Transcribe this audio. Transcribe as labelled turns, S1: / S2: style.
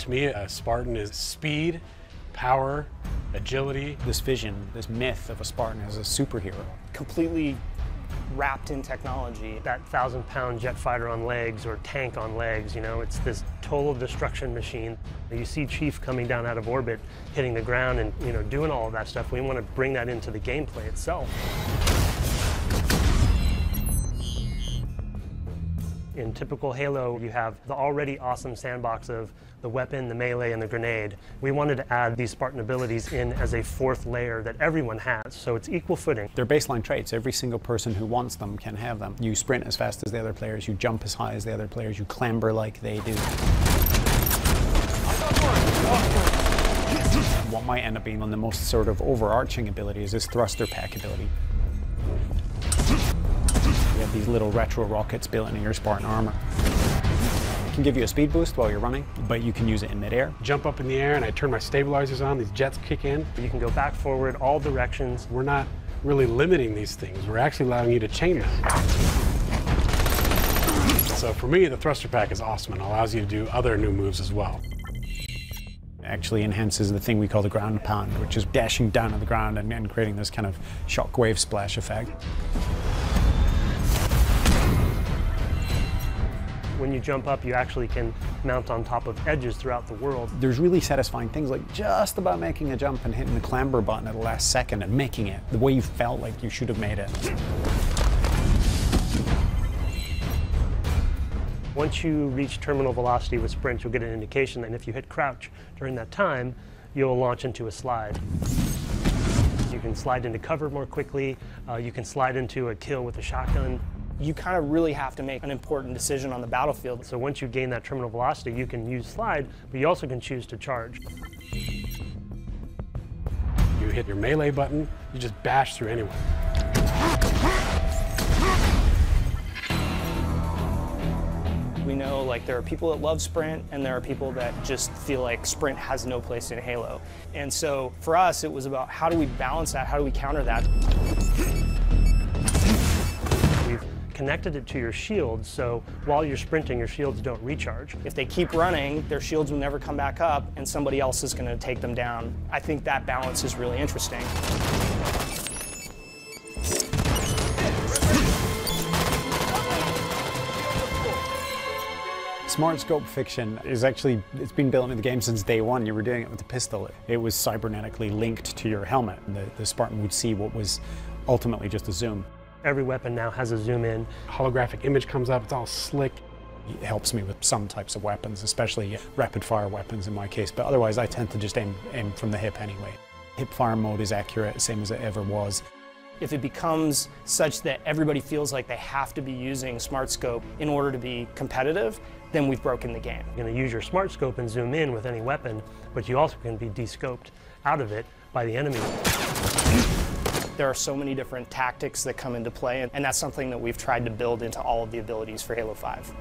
S1: To me, a Spartan is speed, power, agility.
S2: This vision, this myth of a Spartan as a superhero.
S3: Completely wrapped in technology.
S4: That 1,000-pound jet fighter on legs or tank on legs, you know, it's this total destruction machine. You see Chief coming down out of orbit, hitting the ground and, you know, doing all of that stuff. We want to bring that into the gameplay itself. In typical Halo, you have the already awesome sandbox of the weapon, the melee, and the grenade. We wanted to add these Spartan abilities in as a fourth layer that everyone has, so it's equal footing.
S2: They're baseline traits. Every single person who wants them can have them. You sprint as fast as the other players, you jump as high as the other players, you clamber like they do. What might end up being one of the most sort of overarching abilities is thruster pack ability. You have these little retro rockets built into your Spartan armor. It can give you a speed boost while you're running, but you can use it in midair.
S1: Jump up in the air and I turn my stabilizers on, these jets kick in.
S4: You can go back, forward, all directions.
S1: We're not really limiting these things, we're actually allowing you to chain them. So for me, the thruster pack is awesome and allows you to do other new moves as well.
S2: It actually enhances the thing we call the ground pound, which is dashing down on the ground and creating this kind of shockwave splash effect.
S4: When you jump up, you actually can mount on top of edges throughout the world.
S2: There's really satisfying things like just about making a jump and hitting the clamber button at the last second and making it the way you felt like you should have made it.
S4: Once you reach terminal velocity with sprint, you'll get an indication that if you hit crouch during that time, you'll launch into a slide. You can slide into cover more quickly. You can slide into a kill with a shotgun.
S3: You kind of really have to make an important decision on the battlefield.
S4: So once you gain that terminal velocity, you can use slide, but you also can choose to charge.
S1: You hit your melee button, you just bash through anyone.
S3: We know like there are people that love sprint and there are people that just feel like sprint has no place in Halo. And so for us, it was about how do we balance that, how do we counter that?
S4: Connected it to your shields, so while you're sprinting, your shields don't recharge.
S3: If they keep running, their shields will never come back up and somebody else is going to take them down. I think that balance is really interesting.
S2: Smart scope fiction is actually, it's been built into the game since day one. You were doing it with the pistol. It was cybernetically linked to your helmet. The Spartan would see what was ultimately just a zoom.
S4: Every weapon now has a zoom in.
S1: Holographic image comes up, it's all slick.
S2: It helps me with some types of weapons, especially rapid fire weapons in my case, but otherwise I tend to just aim from the hip anyway. Hip fire mode is accurate, same as it ever was.
S3: If it becomes such that everybody feels like they have to be using Smart Scope in order to be competitive, then we've broken the game.
S4: You're going to use your Smart Scope and zoom in with any weapon, but you also can be de-scoped out of it by the enemy.
S3: There are so many different tactics that come into play, and that's something that we've tried to build into all of the abilities for Halo 5.